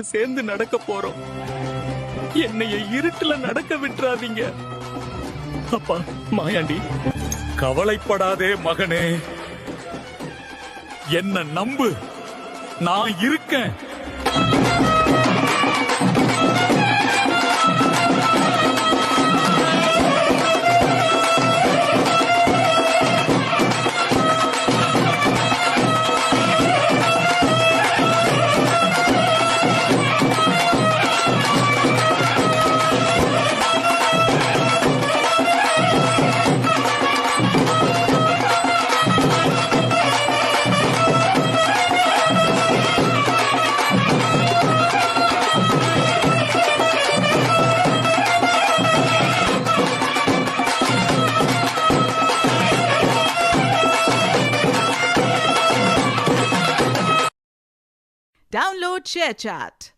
சேர்ந்து நடக்க போறோம். என்னைய இருட்டுல நடக்க விட்டுறாதீங்க. அப்பா, மாயாண்டி, கவலைப்படாதே மகனே, என்ன நம்பு, நான் இருக்கேன். Download ShareChat.